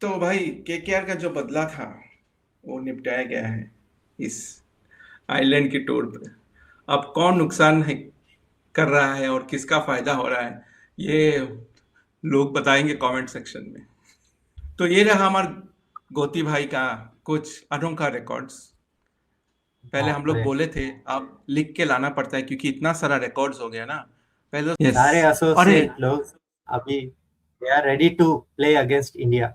तो भाई केकेआर का जो बदला था वो निपटाया गया है इस आइलैंड की टूर पे। अब कौन नुकसान है कर रहा है और किसका फायदा हो रहा है, ये लोग बताएंगे कमेंट सेक्शन में। तो ये रहा हमारे गोती भाई का कुछ अनोखा रिकॉर्ड्स। पहले हम बाप लोग रे। बोले थे अब लिख के लाना पड़ता है क्योंकि इतना सारा रिकॉर्ड्स हो गया ना। पहले यस। सारे अरे एसोसिएट लोग अभी they are ready to play against India.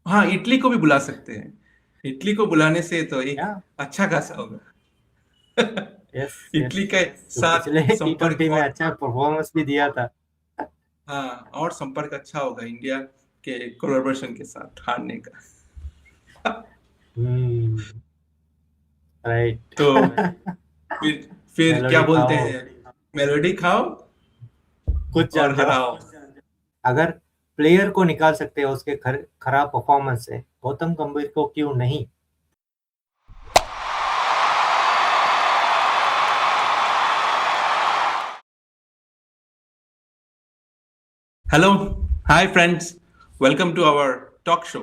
हाँ, इटली को भी बुला सकते हैं। इटली को बुलाने से तो एक या अच्छा खासा होगा। यस यस, इटली के जो पिछले साथ टी संपर्क ट्वेंटी में और अच्छा परफॉर्मेंस भी दिया था। हाँ, और संपर्क अच्छा होगा इंडिया के कोलैबोरेशन के साथ हारने का। हम्म। राइट। तो फिर क्या मेलोडी बोलते खाओ, हैं, मेलोडी खाओ कुछ और जान जाओ। हराओ। अगर प्लेयर को निकाल सकते हो उसके खराब परफॉर्मेंस से, गौतम गंभीर को क्यों नहीं। Hello, hi friends, welcome to our talk show.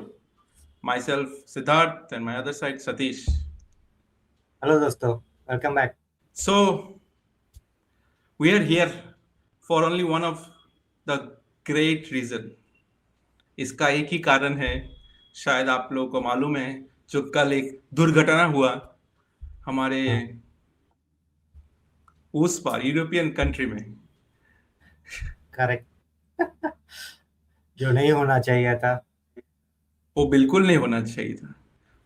My self Siddharth and my other side Satish. Hello दोस्तों, welcome back. So we are here for only one of the great reason. इसका एक ही कारण है, शायद आप लोगों को मालूम है। जो कल एक दुर्घटना हुआ हमारे उस पार यूरोपियन कंट्री में। करेक्ट। जो नहीं होना चाहिए था। वो बिल्कुल नहीं होना चाहिए था।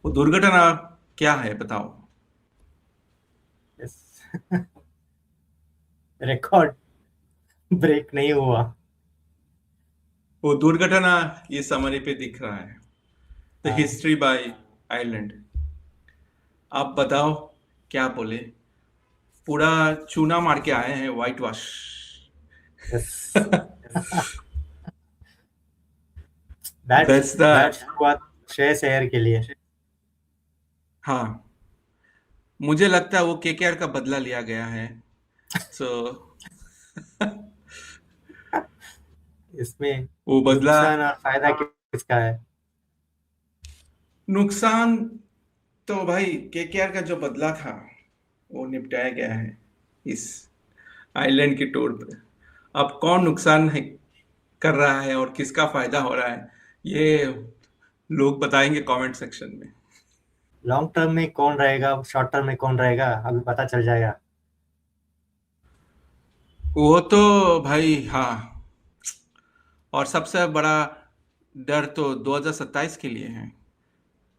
वो दुर्घटना क्या है बताओ। रिकॉर्ड ब्रेक नहीं हुआ। वो दुर्घटना ये समरी पे दिख रहा है, द हाँ। History by island. आप बताओ क्या बोले। पूरा चूना मार के आए हैं, white wash. Yes. Bat that's the bat शुरुआत श्रेयस अय्यर के लिए। हाँ, मुझे लगता है वो केकेआर का बदला लिया गया है। सो इसमें वो बदला, नुकसान और फायदा किसका है। नुकसान तो भाई केकेआर का जो बदला था वो निपटाया गया है इस आइलैंड की टूर पे। अब कौन नुकसान है कर रहा है और किसका फायदा हो रहा है, ये लोग बताएंगे कमेंट सेक्शन में। लॉन्ग टर्म में कौन रहेगा, शॉर्ट टर्म में कौन रहेगा, अभी पता चल जाएगा। वो तो भाई हाँ, और सबसे बड़ा डर तो 2027 के लिए है।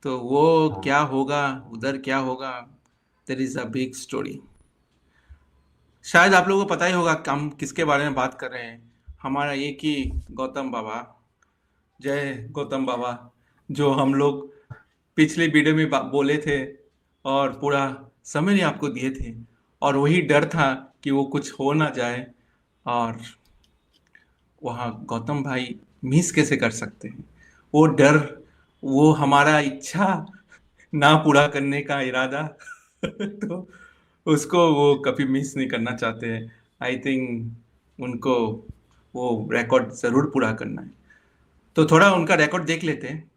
तो वो हाँ। क्या होगा, उधर क्या होगा, there is a big story. शायद आप लोगों को पता ही होगा कि हम किसके बारे में बात कर रहे हैं। हमारा एक ही गौतम बाबा, जय गौतम बाबा, जो हम लोग पिछले वीडियो में बोले थे और पूरा समय नहीं आपको दिए थे। और वही डर था कि वो कुछ हो ना जाए, और वहाँ गौतम भाई मिस कैसे कर सकते हैं। वो डर, वो हमारा इच्छा ना पूरा करने का इरादा। तो उसको वो कभी मिस नहीं करना चाहते हैं। आई थिंक उनको वो रिकॉर्ड जरूर पूरा करना है। तो थोड़ा उनका रिकॉर्ड देख लेते हैं।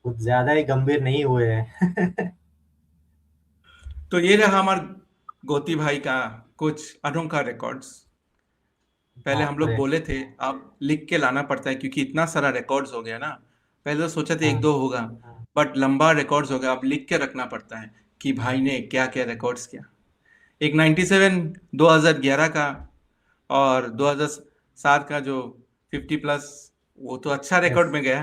कुछ ज्यादा ही गंभीर नहीं हुए हैं। तो ये रहा हमारे गोती भाई का कुछ अनोखा रिकॉर्ड्स। पहले हम बाप लोग रे। बोले थे अब लिख के लाना पड़ता है क्योंकि इतना सारा रिकॉर्ड्स हो गया ना। पहले तो सोचा था एक हाँ। दो होगा, बट लंबा रिकॉर्ड्स हो गया। अब लिख के रखना पड़ता है कि भाई ने क्या क्या रिकॉर्ड्स किया। एक 97 2011 का, और 2007 का जो 50 प्लस, वो तो अच्छा यस। रिकॉर्ड में गया।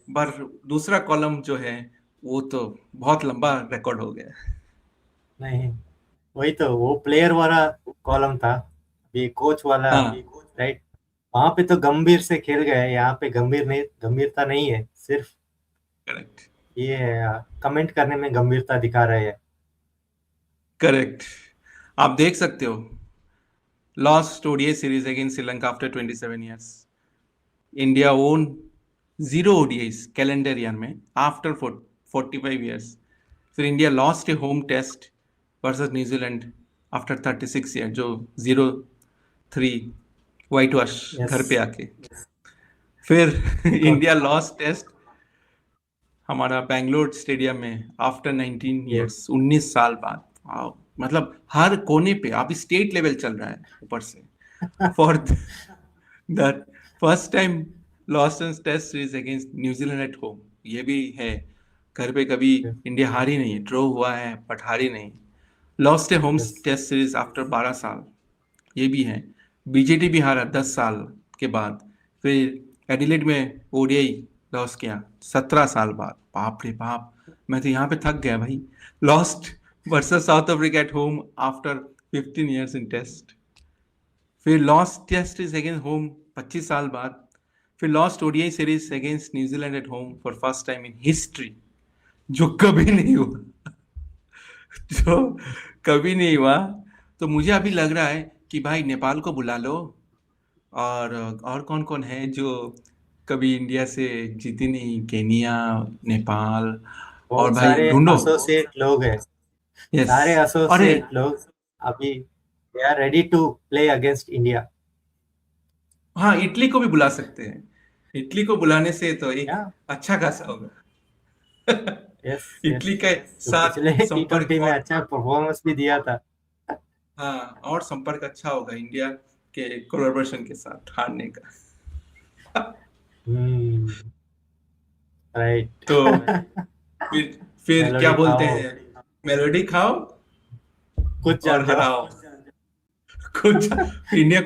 पर दूसरा कॉलम जो है वो तो बहुत लंबा रिकॉर्ड हो गया। नहीं, वही तो वो प्लेयर वाला कॉलम था, ये कोच वाला। हाँ, राइट। वहां पे तो गंभीर से खेल गए, यहाँ पे गंभीर नहीं, गंभीरता नहीं है, सिर्फ करेक्ट ये कमेंट करने में गंभीरता दिखा रहे हैं। करेक्ट। आप देख सकते हो, lost ODI series against Sri Lanka after 27 years। India won zero ODIs calendar year में आफ्टर 45 years। फिर India lost a home test versus New Zealand after 36 year, जो 0-3 वाइट वॉश यस। घर पे आके। फिर कौन? इंडिया लॉस्ट टेस्ट हमारा बैंगलोर स्टेडियम में आफ्टर 19 यस। ईयर्स, 19 साल बाद। वाओ, मतलब हर कोने पे अभी स्टेट लेवल चल रहा है ऊपर से। For the first time lost in test series against New Zealand at home, ये भी है। घर पे कभी यस। इंडिया हारी नहीं है, ड्रॉ हुआ है बट हारी नहीं। Lost a home yes. Test series after 12 साल, ये भी है। बीजेटी भी हारा 10 साल के बाद। फिर एडिलेड में ओडीआई लॉस किया 17 साल बाद। बाप रे बाप, मैं तो यहाँ पे थक गया भाई। Lost versus south Africa at home after 15 years in test. फिर lost test is against home 25 साल बाद। फिर lost ODI series against New Zealand at home for first time in history, जो कभी नहीं हुआ। जो कभी नहीं हुआ। तो मुझे अभी लग रहा है कि भाई नेपाल को बुला लो। और कौन कौन है जो कभी इंडिया से जीती नहीं? केनिया, नेपाल। और बहुत भाई सारे ढूंढो। एसोसिएट लोग हैं। यस। सारे अरे एसोसिएट लोग अभी they are ready to play against India. हाँ, इटली को भी बुला सकते हैं। इटली को बुलाने से तो एक या अच्छा खासा होगा। यस। यस। इटली के जो साथ पिछले संपर्क T20 में और, अच्छा परफॉर्मेंस भी दिया था। हाँ, और संपर्क अच्छा होगा इंडिया के कोलैबोरेशन के साथ हारने का। हम्म। राइट। तो फिर क्या मेलोडी बोलते खाओ, हैं? मेलोडी खाओ कुछ और जान जाओ। हराओ। खुद इंडिया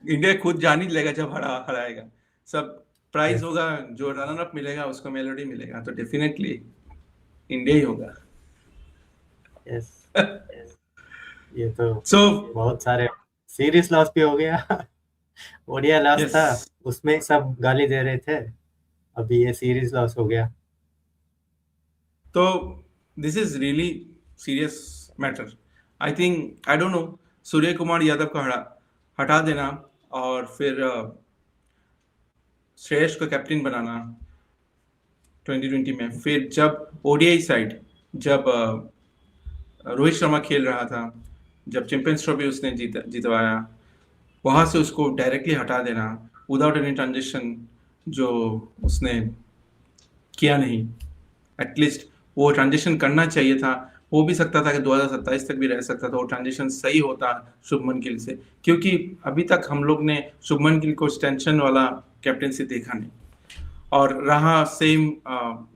इंडिया खुद जान ही लेगा जब हराएगा। सब प्राइज यस। होगा, जो रनर अप मिलेगा उसको मेलोडी मिलेगा, तो डेफिनेटली इंडिया ही होगा। यस। ये तो सो बहुत सारे सीरीज लॉस भी हो गया। ओडिया लॉस यस, था, उसमें सब गाली दे रहे थे। अभी ये सीरीज लॉस हो गया। तो this is really serious matter. I think, I don't know, Surya Kumar Yadav को हटा देना और फिर श्रेयस को कैप्टन बनाना 2020 में। फिर जब ओडीआई साइड, जब रोहित शर्मा खेल रहा था, जब चैंपियंस ट्रॉफी उसने जीतवाया, वहां से उसको डायरेक्टली हटा देना विदाउट एनी ट्रांजिशन, जो उसने किया नहीं। एटलीस्ट वो ट्रांजिशन करना चाहिए था। हो भी सकता था कि 2027 तक भी रह सकता था, वो ट्रांजिशन सही होता शुभमन गिल से, क्योंकि अभी तक हम लोग ने शुभमन गिल को टेंशन वाला कैप्टनसी देखा नहीं। और रहा सेम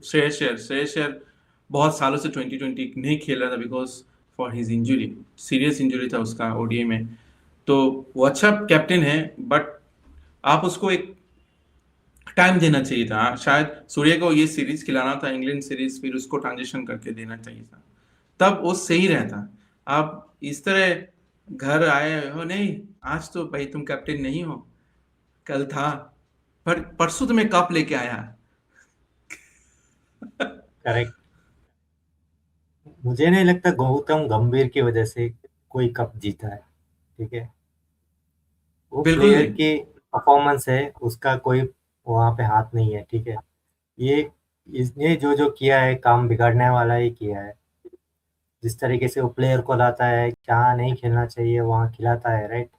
श्रेयस अय्यर बहुत सालों से 2020 नहीं खेल रहा था because for his injury, serious injury था उसका ओडीआई में। तो वो अच्छा कैप्टन है, बट आप उसको एक टाइम देना चाहिए था। शायद सूर्य को ये सीरीज खिलाना था, इंग्लैंड सीरीज, फिर उसको ट्रांजिशन करके देना चाहिए था, तब वो सही रहता। आप इस तरह घर आए हो, नहीं आज तो भाई तुम कैप्टन नहीं हो, कल था, पर परसों तुम्हें कप लेके आया। करेक्ट। मुझे नहीं लगता गौतम गंभीर की वजह से कोई कप जीता है। ठीक है, वो बिल्कुल प्लेयर नहीं। की परफॉर्मेंस है, उसका कोई वहां पे हाथ नहीं है। ठीक है, ये इसने जो जो किया है काम बिगाड़ने वाला ही किया है। जिस तरीके से वो प्लेयर को लाता है, क्या नहीं खेलना चाहिए वहां खिलाता है, राइट।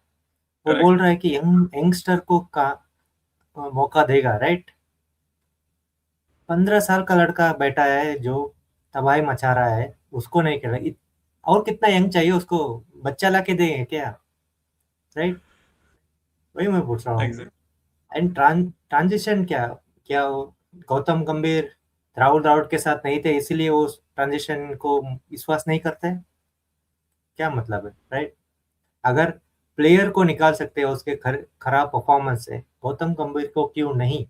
वो बोल करेक्ट। रहा है कि यंगस्टर को का मौका देगा, राइट। 15 साल का लड़का बैठा है जो तबाही मचा रहा है, उसको नहीं खेला। और कितना यंग चाहिए उसको? बच्चा ला के देंगे क्या? राइट। वही मैं पूछ रहा हूँ। एग्जैक्ट। एंड ट्रांजिशन क्या क्या गौतम गंभीर राहुल द्रविड़ के साथ नहीं थे इसीलिए वो ट्रांजिशन को विश्वास नहीं करते? क्या मतलब है, राइट। अगर प्लेयर को निकाल सकते हैं उसके खराब परफॉर्मेंस से, गौतम गंभीर को क्यों नहीं?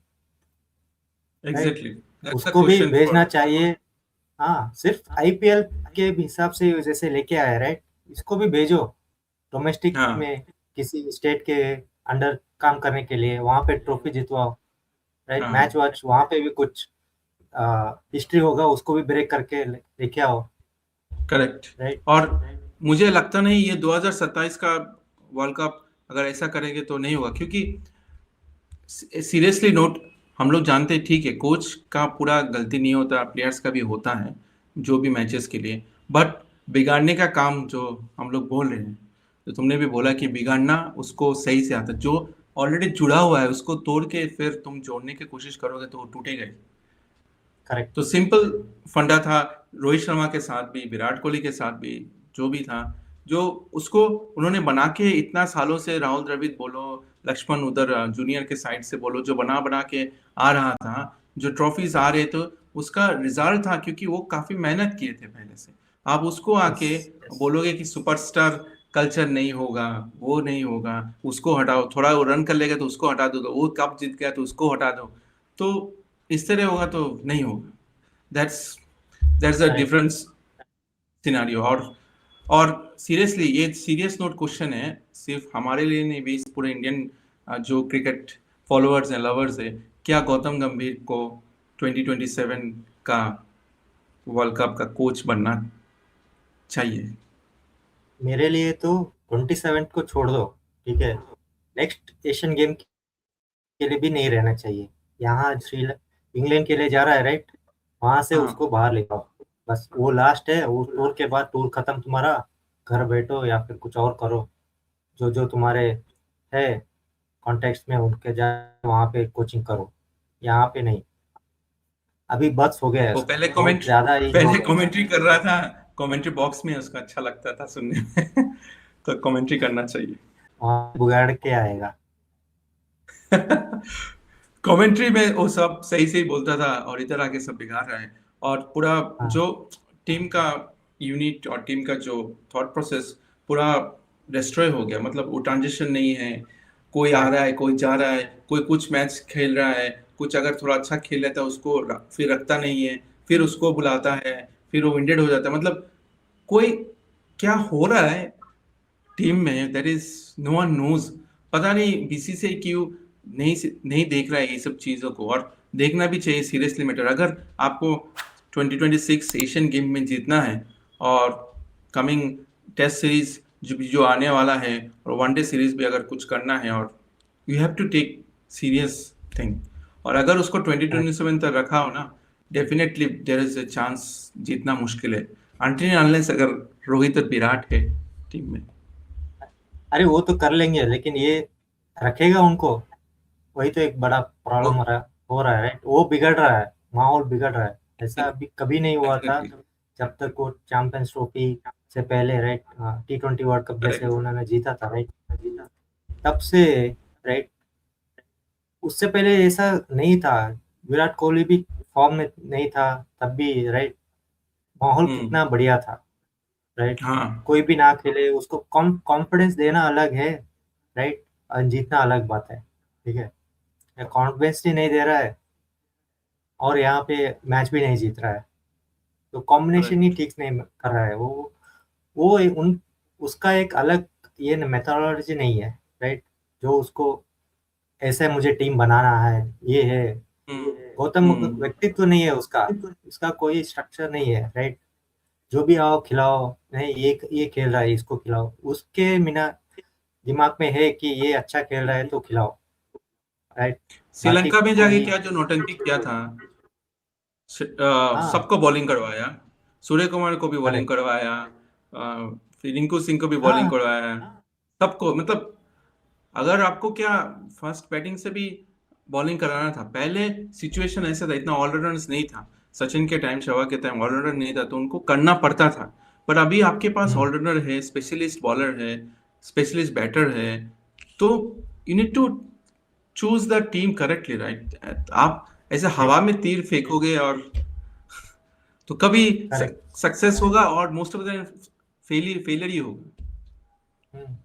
राइट। एग्जैक्टली, दैट्स द उसको भी क्वेश्चन भेजना फॉर। चाहिए। हाँ, सिर्फ आईपीएल के हिसाब से जैसे लेके आया, राइट। इसको भी भेजो डोमेस्टिक हाँ, में, किसी स्टेट के अंडर काम करने के लिए, वहां पे ट्रॉफी जितवाओ, राइट। मैच हाँ, वॉच वहां पे भी कुछ हिस्ट्री होगा, उसको भी ब्रेक करके लेके आओ, करेक्ट। राइट। और मुझे लगता नहीं ये 2027 का वर्ल्ड कप अगर ऐसा करेंगे तो नहीं होगा, क्योंकि सीरियसली नोट, हम लोग जानते हैं, ठीक है, कोच का पूरा गलती नहीं होता, प्लेयर्स का भी होता है जो भी मैचेस के लिए। बट बिगाड़ने का काम जो हम लोग बोल रहे हैं, तो तुमने भी बोला कि बिगाड़ना उसको सही से आता, जो ऑलरेडी जुड़ा हुआ है, उसको तोड़ के फिर तुम जोड़ने की कोशिश करोगे तो वो टूटेगा ही। करेक्ट। तो सिंपल फंडा था, रोहित शर्मा के साथ भी, विराट कोहली के साथ भी, जो भी था, जो उसको उन्होंने बना के इतना सालों से, राहुल द्रविड़ बोलो, लक्ष्मण उधर जूनियर के साइड से बोलो, जो बना बना के आ रहा था, जो ट्रॉफीज आ रहे थे, उसका रिजल्ट था क्योंकि वो काफी मेहनत किए थे पहले से। आप उसको यस, आके यस, बोलोगे कि सुपरस्टार कल्चर नहीं होगा, वो नहीं होगा, उसको हटाओ, थोड़ा वो रन कर लेगा तो उसको हटा दो, तो वो कप जीत गया तो उसको हटा दो, तो इस तरह होगा तो नहीं होगा। That's that's a correct. Difference scenario. और सीरियसली ये सीरियस नोट क्वेश्चन है, सिर्फ हमारे लिए नहीं भी, इस पूरे इंडियन जो क्रिकेट फॉलोअर्स हैं, लवर्स है, क्या गौतम गंभीर को 2027 का वर्ल्ड कप का कोच बनना चाहिए? मेरे लिए तो 27 को छोड़ दो, ठीक है, नेक्स्ट एशियन गेम के लिए भी नहीं रहना चाहिए। यहाँ इंग्लैंड के लिए जा रहा है, राइट, वहां से हाँ, उसको बाहर ले जाओ। बस वो लास्ट है, वो टूर के बाद टूर खत्म तुम्हारा, घर बैठो या फिर कुछ और करो। जो जो तुम्हारे है कॉन्टेक्स्ट में, उनके जा वहाँ पे कोचिंग करो, यहाँ पे नहीं। अभी बस हो गया है वो उसका, बहुत कमेंट ज्यादा एज हो पहले गया। कमेंट्री कर रहा था, कमेंट्री बॉक्स में उसका अच्छा लगता था सुनने में तो कमेंट्री करना चाहिए। वहाँ बिगाड़ के आएगा। कमेंट्री में वो सब सही सही बोलता था और इधर आके सब बिगाड़ रहा है। और पूरा हाँ, जो टीम का यूनिट और टीम का जो थॉट प्रोसेस पूरा डिस्ट्रॉय हो गया, मतलब वो ट्रांजिशन नहीं है, कोई आ रहा करेक्ट। है, कोई जा रहा है, कोई कुछ मैच खेल रहा है, कुछ अगर थोड़ा अच्छा खेल लेता है उसको फिर रखता नहीं है, फिर उसको बुलाता है, फिर वो विंडेड हो जाता है, मतलब कोई क्या हो रहा है टीम में, that is no one knows. पता नहीं बीसीसीआई क्यों नहीं नहीं देख रहा है ये सब चीजों को, और देखना भी चाहिए सीरियसली मैटर। अगर आपको 2026 एशियन गेम में जीतना है, और कमिंग टेस्ट सीरीज जो जो आने वाला है, और वनडे सीरीज भी अगर कुछ करना है, और you have to take serious thing, और अगर उसको करेक्ट। 2027 तक रखा हो ना, definitely there is a chance जीतना मुश्किल है, अनटिल अनलेस अगर रोहित और विराट है टीम में। अरे वो तो कर लेंगे, लेकिन ये रखेगा उनको, वही तो एक बड़ा वो प्रॉब्लम हो रहा है, राइट, वो बिगड़ रहा है, माहौल बिगड़ रहा है। ऐसा अभी कभी नहीं हुआ था डेफिनेटली जब तक वो चैंपियंस ट्रॉफी से पहले, राइट, T20 वर्ल्ड कप जैसे करेक्ट। उन्होंने जीता था, राइट, तब से, राइट, उससे पहले ऐसा नहीं था। विराट कोहली भी फॉर्म में नहीं था तब भी, राइट, माहौल हम्म। कितना बढ़िया था, राइट। हाँ, कोई भी ना खेले उसको कॉन्फिडेंस देना अलग है, राइट, और जीतना अलग बात है, ठीक है। कॉन्फिडेंस ही नहीं दे रहा है और यहाँ पे मैच भी नहीं जीत रहा है, तो कॉम्बिनेशन ही करेक्ट। ठीक नहीं कर रहा है वो उन उसका एक अलग ये मेथोडोलॉजी नहीं है, राइट, जो उसको ऐसे मुझे टीम बनाना है, ये है। हम्म। गौतम हम्म। व्यक्तित्व नहीं है उसका, उसका कोई स्ट्रक्चर नहीं है, राइट। जो भी आओ खिलाओ, नहीं ये खेल रहा है इसको खिलाओ, उसके बिना दिमाग में है कि ये अच्छा खेल रहा है तो खिलाओ, राइट। बाकी श्रीलंका में जाके कोई, क्या जो नौटंकी किया था, हाँ, सबको बॉलिंग करवाया, सूर्य कुमार को भी बॉलिंग करेक्ट, करवाया, फिर रिंकू सिंह को भी बॉलिंग हाँ, करवाया, सबको, मतलब अगर आपको क्या फर्स्ट बैटिंग से भी बॉलिंग कराना था, पहले सिचुएशन ऐसा था, इतना ऑलराउंडर्स नहीं था, सचिन के टाइम, शवा के टाइम ऑलराउंडर नहीं था, तो उनको करना पड़ता था। पर अभी आपके पास हम्म, ऑलराउंडर है, स्पेशलिस्ट बॉलर है, स्पेशलिस्ट बैटर है, तो you need to choose the team correctly, right. आप ऐसे राइट, हवा में तीर फेंकोगे और तो कभी करेक्ट। सक्सेस होगा और most of the time failure failure ही होगा। हम्म।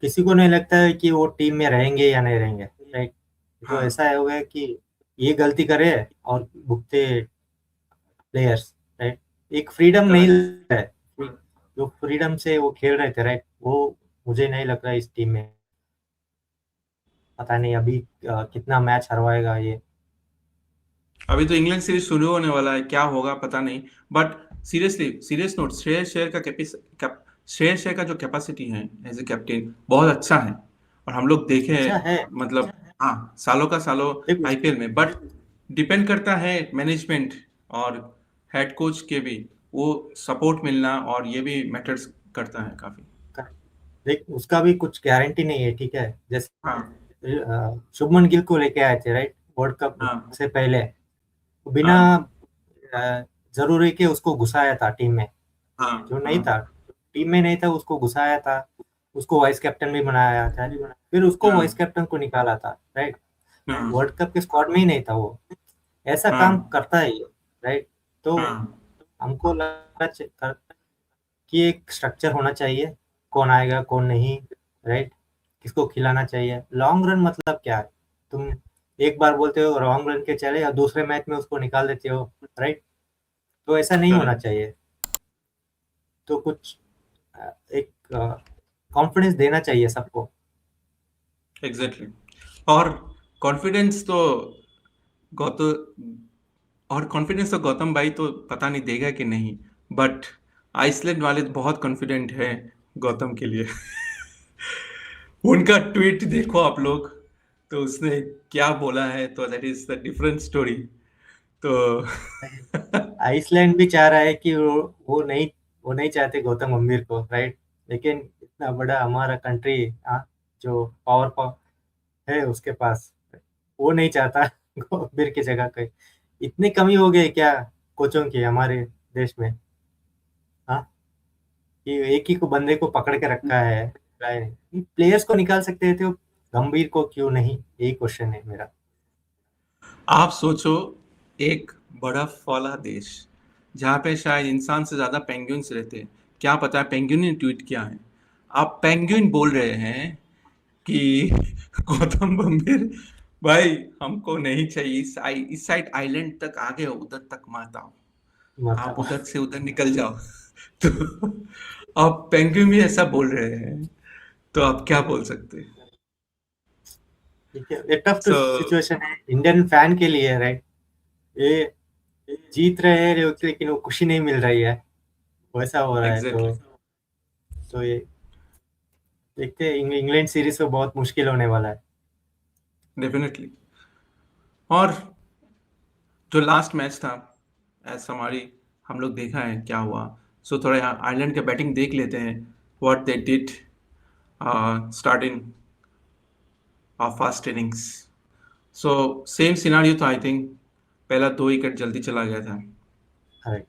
किसी को नहीं लगता है कि वो टीम में रहेंगे या नहीं रहेंगे, राइट। तो हाँ, ऐसा हो गया कि ये गलती करे और भुगते प्लेयर्स, राइट। एक फ्रीडम नहीं करेक्ट। है, जो फ्रीडम से वो खेल रहे थे, राइट, वो मुझे नहीं लग रहा है इस टीम में। पता नहीं अभी कितना मैच हरवाएगा ये। अभी तो इंग्लैंड सीरीज शुरू होने वाला है, क्या होगा पता नहीं। But seriously, serious note, Shreyas Iyer का जो कैपेसिटी है एज ए कैप्टन बहुत अच्छा है, और हम लोग देखे अच्छा है। हैं, मतलब हाँ, सालों का सालों देखो, आईपीएल में। बट डिपेंड करता है मैनेजमेंट और हेड कोच के भी, वो सपोर्ट मिलना, और ये भी मैटर्स करता है काफी। देख उसका भी कुछ गारंटी नहीं है, ठीक है। जैसे हाँ शुभमन गिल को लेके आए थे, राइट, वर्ल्ड कप हाँ से पहले, बिना हाँ जरूरी के उसको घुसाया था टीम में, हाँ जो नहीं हाँ था टीम में नहीं था उसको घुसाया था, उसको वाइस कैप्टन भी बनाया था, फिर उसको वाइस हाँ कैप्टन को निकाला था, राइट। हाँ वर्ल्ड कप के स्क्वाड में ही नहीं था वो, ऐसा काम हाँ करता है ये, राइट। तो हाँ हमको लगा कि एक स्ट्रक्चर होना चाहिए, कौन आएगा कौन नहीं, राइट, किसको खिलाना चाहिए। लॉन्ग रन मतलब क्या है, तुम एक बार बोलते हो लॉन्ग रन के चले और दूसरे मैच में उसको निकाल देते हो, राइट। तो ऐसा नहीं होना करेक्ट चाहिए। तो कुछ एक कॉन्फिडेंस देना चाहिए सबको। एग्जैक्टली। और कॉन्फिडेंस तो गौतम गौतम भाई तो पता नहीं देगा कि नहीं, बट आइसलैंड वाले तो बहुत कॉन्फिडेंट है गौतम के लिए। उनका ट्वीट देखो आप लोग, तो उसने क्या बोला है, तो that is the different story. तो आइसलैंड भी चाह रहा है कि वो नहीं चाहते गौतम गंभीर को, राइट। लेकिन इतना बड़ा हमारा कंट्री, हाँ, जो पावर है उसके पास, वो नहीं चाहता गंभीर की जगह पे। इतनी कमी हो गई क्या कोचों की हमारे देश में, हाँ, कि एक ही को बंदे को पकड़ के रखा है। प्लेयर्स को निकाल सकते थे, तो गंभीर को क्यों नहीं, यही क्वेश्चन है मेरा। आप सोचो, एक बर्फ वाला देश जहाँ पे शायद इंसान से ज्यादा पेंगुइन्स रहते हैं, क्या पता है पेंगुइन ने ट्वीट किया है, आप पेंगुइन बोल रहे हैं कि गौतम गंभीर भाई हमको नहीं चाहिए, इस साइड आइलैंड तक आ गए हो, उधर तक मत आओ, आप मतलब उधर से उधर निकल जाओ। तो आप पेंगुइन भी ऐसा बोल रहे हैं, तो आप क्या बोल सकते हैं। ये टफ तो सो सिचुएशन है इंडियन फैन के लिए, राइट। ये जीत रहे हैं लेकिन वो खुशी नहीं मिल रही है, वैसा हो रहा है। एग्जैक्टली। तो ये देखते हैं, इंग्लैंड सीरीज में बहुत मुश्किल होने वाला है। डेफिनेटली। और जो लास्ट मैच था, एज हमारी हम लोग देखा है क्या हुआ, सो थोड़ा यहाँ आयरलैंड के बैटिंग देख लेते हैं, what they did starting of first innings. So same scenario था आई थिंक, पहला 2 विकेट जल्दी चला गया था। राइट,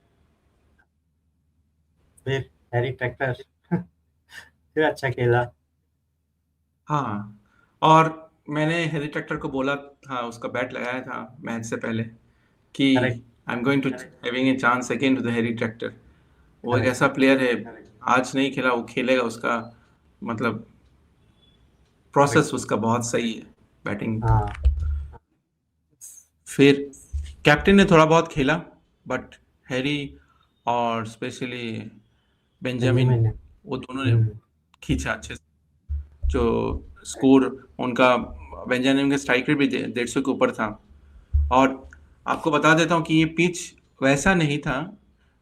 फिर हैरी ट्रैक्टर फिर अच्छा खेला। हाँ, और मैंने हैरी ट्रैक्टर को बोला था, उसका बैट लगाया था मैच से पहले कि correct, I am going to having a chance again with Harry tractor. वो एक करेक्ट, ऐसा प्लेयर है, आज नहीं खेला वो खेलेगा, उसका मतलब करेक्ट। प्रोसेस उसका बहुत सही है, बैटिंग। हाँ, फिर कैप्टन ने थोड़ा बहुत खेला, बट हैरी और स्पेशली बेंजामिन, बेंजामिन। वो दोनों ने हम्म, खींचा अच्छे से जो स्कोर उनका। बेंजामिन का स्ट्राइक रेट भी 150 के ऊपर था। और आपको बता देता हूँ कि ये पिच वैसा नहीं था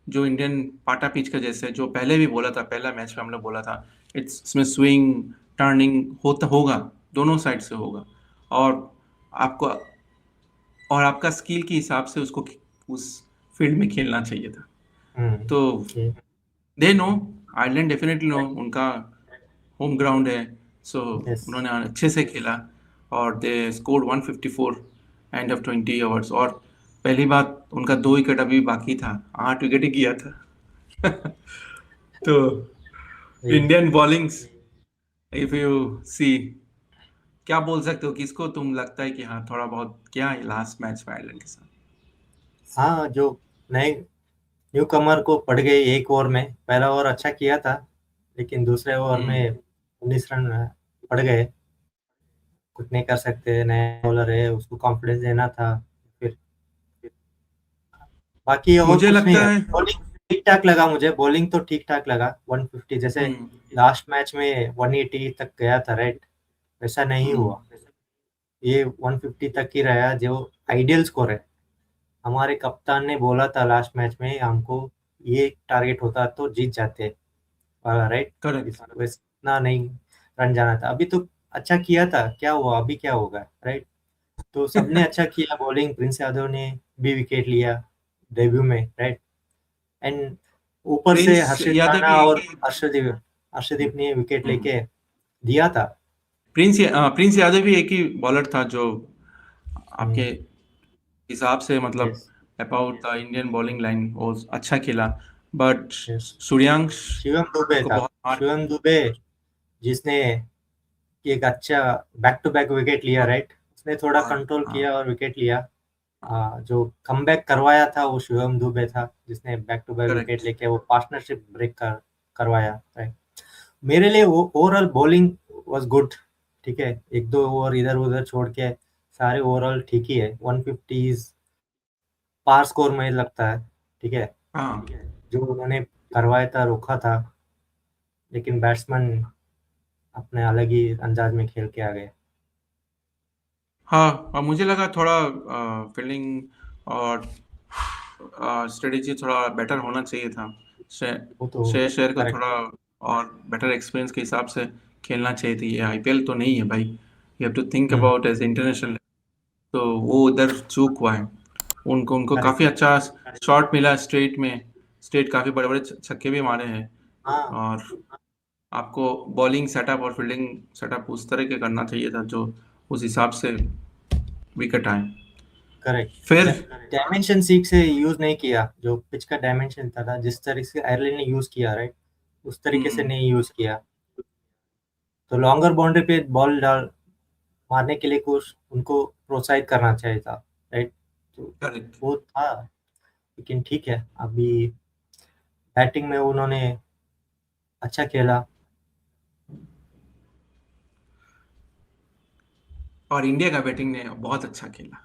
जो इंडियन पाटा पिच का जैसे, जो पहले भी बोला था, पहला मैच में हमने बोला था, इसमें स्विंग टर्निंग होता होगा, दोनों साइड से होगा, और आपको और आपका स्किल के हिसाब से उसको उस फील्ड में खेलना चाहिए था। हम्म, तो ये they know, Ireland definitely know, उनका होम ग्राउंड है। So yes. उन्होंने अच्छे से खेला और they scored 154 end of 20 overs. और पहली बात, उनका 2 विकेट अभी बाकी था, 8 विकेट ही किया था। तो इंडियन बॉलिंग्स, इफ यू सी, क्या बोल सकते हो, किसको तुम लगता है कि हाँ थोड़ा बहुत क्या है लास्ट मैच में आयरलैंड के साथ। हाँ, जो नए न्यू कमर को पड़ गई एक ओवर में, पहला ओवर अच्छा किया था, लेकिन दूसरे ओवर हम्म। में 19 रन पड़ गए। कुछ नहीं कर सकते, नया बॉलर है, उसको कॉन्फिडेंस देना था। फिर बाकी और मुझे कुछ नहीं लगता है। है। बॉलिंग ठीक ठाक लगा मुझे, बॉलिंग तो ठीक ठाक लगा। 150 जैसे हम्म लास्ट मैच में 180 तक गया था, राइट, वैसा नहीं हम्म हुआ। ये 150 तक ही रहा, जो आइडियल स्कोर है। हमारे कप्तान ने बोला था लास्ट मैच में हमको, ये टारगेट होता तो जीत जाते, राइट। करेक्ट। इस वैसे इतना नहीं रन जाना था। अभी तो अच्छा किया था, क्या हुआ अभी क्या होगा, राइट। तो सबने अच्छा किया, बॉलिंग प्रिंस यादव ने भी विकेट लिया डेब्यू में, राइट। एंड ऊपर से प्रिंस हर्षित यादव राणा भी। और हर्षदीप, अर्शदीप ने विकेट हम्म। लेके दिया था। प्रिंस यादव भी एक ही बॉलर था जो आपके हम्म, हिसाब से मतलब yes about the Indian bowling line वो अच्छा खेला, बट यस। सूर्यांश शिवम दुबे को था, बहुत हार्ड। शिवम दुबे जिसने एक अच्छा बैक टू बैक विकेट लिया, राइट। उसने थोड़ा हाँ कंट्रोल हाँ किया और विकेट लिया। जो कमबैक करवाया था वो शिवम दुबे था, जिसने back to back wicket correct. लेके वो पार्टनरशिप ब्रेक करवाया, राइट। मेरे लिए वो ओवरऑल बॉलिंग वाज गुड, ठीक है। एक दो ओवर इधर उधर छोड़ के सारे ओवरऑल ठीक ही है। 150 पार स्कोर में लगता है, ठीक है। हाँ जो उन्होंने करवाया था, रोका था, लेकिन बैट्समैन अपने अलग ही अंदाज में खेल के आ गए। हाँ, और मुझे लगा थोड़ा फील्डिंग और स्ट्रेटेजी थोड़ा बेटर होना चाहिए था। वो तो शेर शेर को करेक्ट। थोड़ा और बेटर एक्सपीरियंस के हिसाब से खेलना चाहिए थी। ये आईपीएल तो नहीं है भाई, you have to think hmm, about as international. तो वो उधर चूक हुआ है। उनको उनको काफ़ी करेक्ट। अच्छा शॉट मिला स्ट्रेट में। स्ट्रेट काफ़ी बड़े बड़े छक्के भी मारे हैं। हाँ, और आपको बॉलिंग सेटअप और फील्डिंग सेटअप उस तरह के करना चाहिए था जो उस हिसाब से विकेट आए। करेक्ट। फिर डायमेंशन सीक से यूज नहीं किया, जो पिच का डायमेंशन था जिस तरीके से आयरलैंड ने यूज किया, राइट, उस तरीके से हम्म। नहीं यूज किया। तो लॉन्गर बाउंड्री पे बॉल डाल मारने के लिए कुछ उनको प्रोत्साहित करना चाहिए था, राइट। तो करेक्ट। वो था, लेकिन ठीक है। अभी बैटिंग में उन्होंने अच्छा खेला। और इंडिया का बैटिंग ने बहुत अच्छा खेला।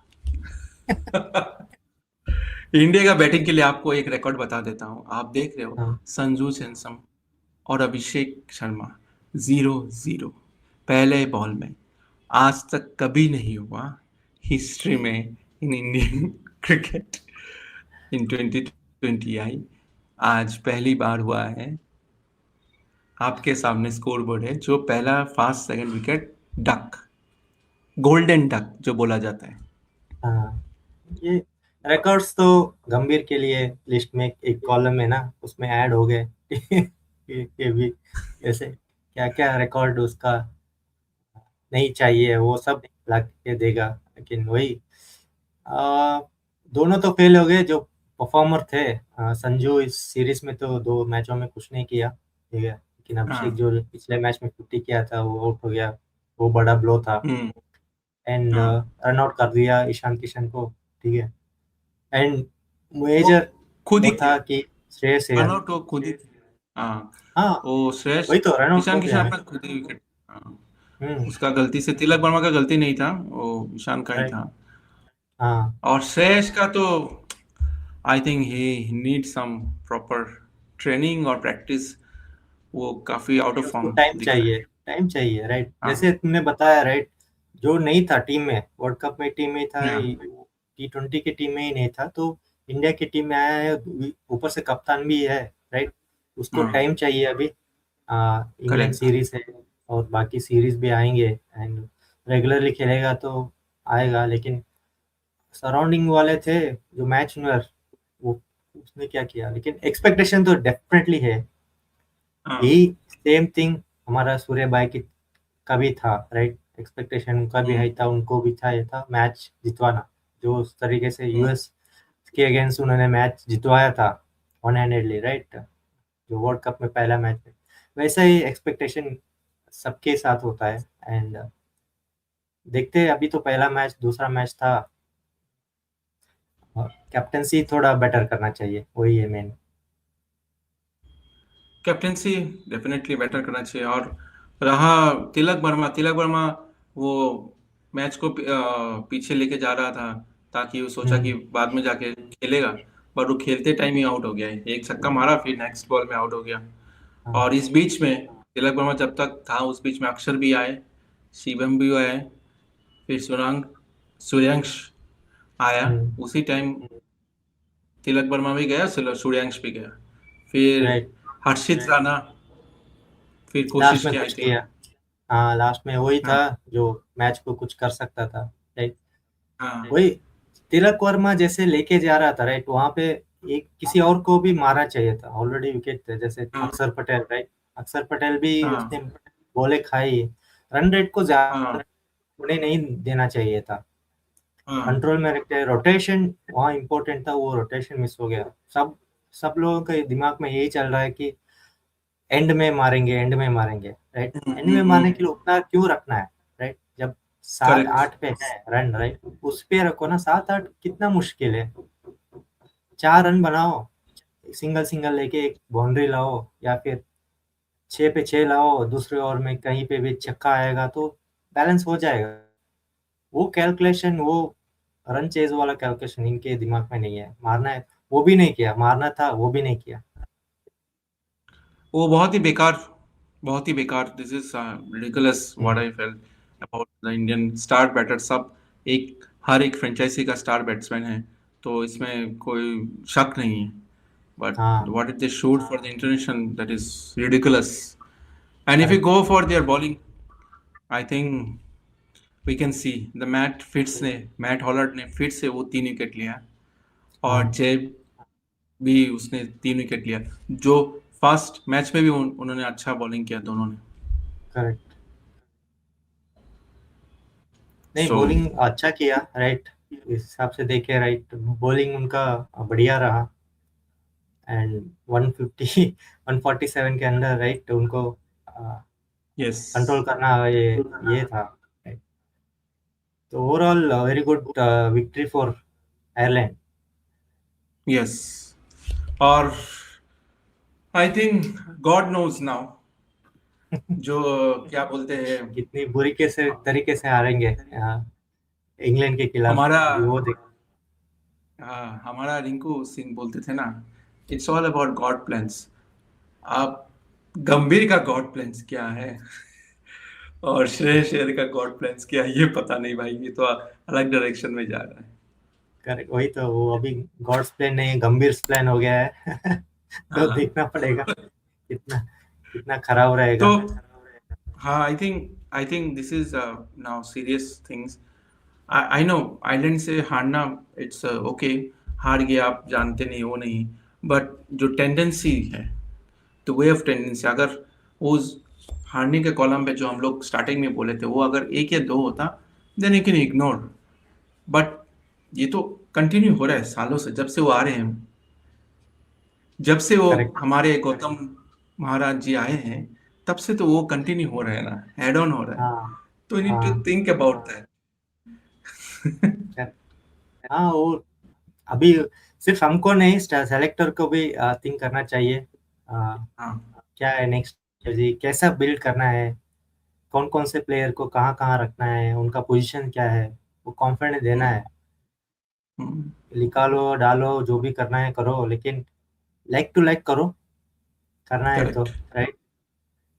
इंडिया का बैटिंग के लिए आपको एक रिकॉर्ड बता देता हूँ, आप देख रहे हो। हाँ, संजू सैमसन और अभिषेक शर्मा 0-0 पहले बॉल में। आज तक कभी नहीं हुआ हिस्ट्री में इन इंडियन क्रिकेट इन 2020 आई। आज पहली बार हुआ है। आपके सामने स्कोर बोर्ड है, जो पहला fast second wicket duck, golden duck जो बोला जाता है। हाँ। ये रिकॉर्ड्स तो गंभीर के लिए लिस्ट में एक कॉलम है ना, उसमें ऐड हो गए। ये भी ऐसे क्या क्या रिकॉर्ड उसका नहीं चाहिए, वो सब ला के देगा। लेकिन वही आ, दोनों तो फेल हो गए जो परफॉर्मर थे। संजू इस सीरीज में तो 2 मैचों में कुछ नहीं किया, ठीक है। लेकिन अभिषेक हाँ। जो पिछले मैच में 50 किया था वो आउट हो गया। वो बड़ा ब्लो था। हम्म। एंड हाँ, रन आउट कर दिया ईशान किशन को, ठीक है। एंड वो मेजर खुद ही वो था किया। कि श्रेयस रन अय्यर। आउट वो खुद ही किया। हाँ, हाँ, वो श्रेयस वही तो रन आउट ईशान हो किशन गया है। अपना खुद ही विकेट। हाँ, हम्म, उसका गलती से, तिलक वर्मा का गलती नहीं था, वो ईशान का ही राइट। था। हाँ, और श्रेयस का तो I think he need some proper training और प्रैक्टिस। वो काफी आउट ऑफ उसको फॉर्म टाइम दिख रहा है। चाहिए, टाइम चाहिए, राइट। हाँ जैसे तुमने बताया, राइट, जो नहीं था टीम में, वर्ल्ड कप में टीम में था, हाँ T20 की टीम में ही नहीं था, तो इंडिया की टीम में आया है, ऊपर से कप्तान भी है, राइट। उसको हाँ। टाइम चाहिए अभी। England correct. सीरीज है और बाकी सीरीज भी आएंगे, एंड रेगुलरली खेलेगा तो आएगा। लेकिन सराउंडिंग वाले थे जो मैच विनर, वो उसने क्या किया, लेकिन एक्सपेक्टेशन तो डेफिनेटली है। हाँ। यही सेम थिंग हमारा सूर्य भाई की का भी था, राइट। एक्सपेक्टेशन उनका भी हम्म। हाई था, उनको भी था, ये था मैच जितवाना। जो उस तरीके से हम्म। यूएस के अगेंस्ट उन्होंने मैच जितवाया था, वन हैंडेडली, राइट, जो वर्ल्ड कप में पहला मैच में, वैसा ही एक्सपेक्टेशन सबके साथ होता है। एंड देखते हैं, अभी तो पहला मैच, दूसरा मैच था। कैप्टनसी थोड़ा बेटर करना चाहिए, वही है मेन। कैप्टेंसी डेफिनेटली बेटर करना चाहिए। और रहा तिलक वर्मा वो मैच को पीछे लेके जा रहा था, ताकि वो सोचा कि हम्म, बाद में जाके खेलेगा। पर वो खेलते टाइम ही आउट हो गया है, एक छक्का मारा फिर नेक्स्ट बॉल में आउट हो गया। हाँ, और इस बीच में तिलक वर्मा जब तक था उस बीच में अक्षर भी आए, शिवम भी आए, फिर सूर्यांश आया। हम्म, उसी टाइम तिलक वर्मा भी गया, सूर्यांश भी गया। फिर राइट। हर्षित राणा फिर लास्ट कोशिश में की आई कुछ थिंक। किया। हाँ, लास्ट में वही था हाँ जो मैच को कुछ कर सकता था, राइट। हाँ वही तिलक वर्मा जैसे लेके जा रहा था, राइट, वहां पे एक किसी और को भी मारना चाहिए था, ऑलरेडी विकेट थे, जैसे हाँ अक्षर पटेल, राइट। अक्षर पटेल भी हाँ उसने बोले खाई, रन रेट को ज्यादा हाँ उन्हें नहीं देना चाहिए था, हाँ कंट्रोल में रखते, रोटेशन वहाँ इम्पोर्टेंट था, वो रोटेशन मिस हो गया। सब सब लोगों के दिमाग में यही चल रहा है कि एंड में मारेंगे, एंड में मारेंगे, राइट, एंड में मारने के लिए उतना क्यों रखना है, राइट, जब सात करेक्ट। आठ पे है रन, राइट, उस पे रखो ना, सात आठ कितना मुश्किल है, 4 रन बनाओ, सिंगल सिंगल लेके एक बाउंड्री लाओ, या फिर 6 पे 6 लाओ, दूसरे ओवर में कहीं पे भी छक्का आएगा तो बैलेंस हो जाएगा। वो कैलकुलेशन, वो रन चेज वाला कैलकुलेशन इनके दिमाग में नहीं है, मारना है वो भी नहीं किया, मारना था वो भी नहीं किया। वो बहुत ही बेकार, this is ridiculous what hmm, I felt about the Indian star batter. सब एक हर एक फ्रेंचाइजी का स्टार बैट्समैन है, तो इसमें कोई शक नहीं है। बट हाँ, what if they shoot for the international, that is ridiculous. And if you correct, go for their bowling, I think we can see the Matt हॉलर्ड ने फिर से वो 3 विकेट लिया, और हाँ, जय भी उसने 3 विकेट लिया। जो फर्स्ट मैच में भी उन्होंने अच्छा बॉलिंग किया दोनों ने। करेक्ट, नहीं सो बॉलिंग अच्छा किया, राइट, इस हिसाब से देखे, राइट, बॉलिंग उनका बढ़िया रहा, एंड 150 147 के अंदर, राइट, उनको यस कंट्रोल करना ये था, right? तो overall very good victory for Ireland. Yes, और I think God knows now, जो क्या बोलते हैं, कितनी बुरी कैसे तरीके से हारेंगे इंग्लैंड के खिलाफ, हमारा अभी वो देख। हाँ, हमारा रिंकू सिंह बोलते थे ना, it's all about God plans. आप गंभीर का गॉड प्लान्स क्या है और श्रेयस अय्यर का गॉड प्लान्स क्या है, ये पता नहीं भाई, ये तो अलग डायरेक्शन में जा रहा है। करेक्ट, वही तो, वो अभी गॉड्स प्लान नहीं, गंभीर प्लान हो गया है। तो हाँ देखना पड़ेगा कितना कितना खराब रहेगा। तो हाँ, I think this is now serious things. I know island से हारना, इट्स ओके, हार गया आप जानते नहीं वो नहीं, बट जो टेंडेंसी है, द वे ऑफ टेंडेंसी, अगर उस हारने के कॉलम पे जो हम लोग स्टार्टिंग में बोले थे वो अगर 1 या 2 होता, then you can ignore. But ये तो कंटिन्यू हो रहा है सालों से, जब से वो आ रहे हैं, जब से वो करेक्ट, हमारे गौतम महाराज जी आए हैं, तब से तो वो कंटिन्यू हो रहा है ना, हेड ऑन हो रहा है। हाँ, तो यू नीड टू हाँ, थिंक अबाउट दैट। correct. हाँ, वो अभी सिर्फ हमको नहीं, सेलेक्टर को भी थिंक करना चाहिए, हाँ क्या है नेक्स्ट स्ट्रेटजी, कैसा बिल्ड करना है, कौन कौन से प्लेयर को कहाँ कहाँ रखना है, उनका पोजीशन क्या है, वो कॉन्फिडेंस देना है, निकालो डालो जो भी करना है करो, लेकिन लाइक टू लाइक करो, करना है तो, करेक्ट। राइट।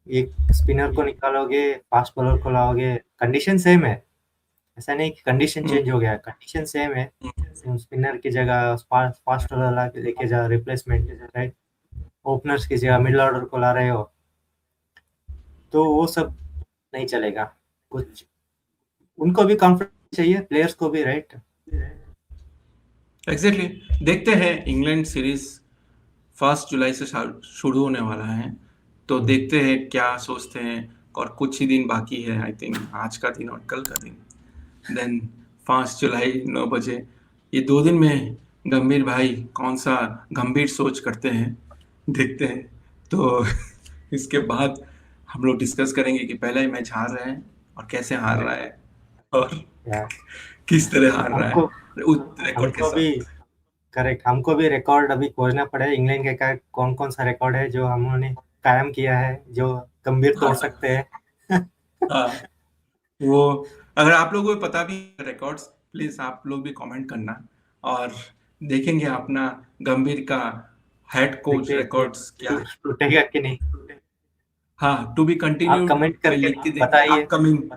एक स्पिनर को निकालोगे, फास्ट बॉलर को लाओगे, कंडीशन सेम है, ऐसा नहीं कि कंडीशन चेंज हो गया, कंडीशन सेम है, तुम स्पिनर की जगह फास्ट बॉलर ला के लेके जाओ, रिप्लेसमेंट, राइट, ओपनर्स की जगह मिडल ऑर्डर को ला रहे हो, तो वो सब नहीं चलेगा कुछ, उनको भी कॉन्फिडेंस चाहिए, प्लेयर्स को भी, राइट। एग्जैक्टली, देखते हैं इंग्लैंड सीरीज 1 जुलाई से शुरू होने वाला है, तो देखते हैं क्या सोचते हैं। और कुछ ही दिन बाकी है, आई थिंक आज का दिन और कल का दिन, देन 5 जुलाई 9 बजे, ये 2 दिन में गंभीर भाई कौन सा गंभीर सोच करते हैं, देखते हैं। तो इसके बाद हम लोग डिस्कस करेंगे कि पहला ही मैच हार रहे हैं और कैसे हार रहा करेक्ट, है, और या किस तरह हार रहा हमको है उस रिकॉर्ड के हमको भी, साथ। करेक्ट, हमको भी रिकॉर्ड अभी खोजना पड़ेगा, इंग्लैंड के का कौन कौन सा रिकॉर्ड है जो हमने कायम किया है, जो गंभीर तोड़ हाँ सकते हैं। हाँ, वो अगर आप लोगों को पता भी रिकॉर्ड्स, प्लीज आप लोग भी कमेंट करना, और देखेंगे अपना गंभीर का हेड कोच देखते हैं रिकॉर्ड्स क्या है। टूटेगा कि नहीं, हाँ, टू बी आप कंटिन्यूड कमेंट में करके लिख के देखिए बताइए। अपकमिंग।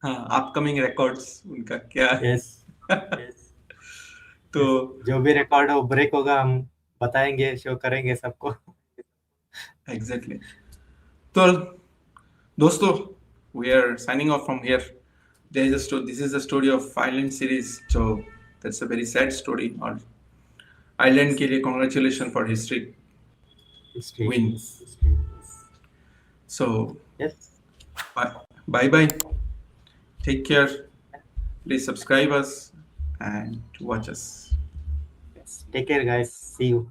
हाँ, अपकमिंग रिकॉर्ड्स उनका क्या यस, है। तो यस, जो भी रिकॉर्ड हो ब्रेक होगा, हम बताएंगे, शो करेंगे सबको। एग्जैक्टली, तो दोस्तों, we are signing off from here. This is the story of Island series, so that's a very sad story, और आइलैंड के लिए congratulation for history history, win. So Yes. bye bye. Take care. Please subscribe us and watch us. Yes. Take care, guys. See you.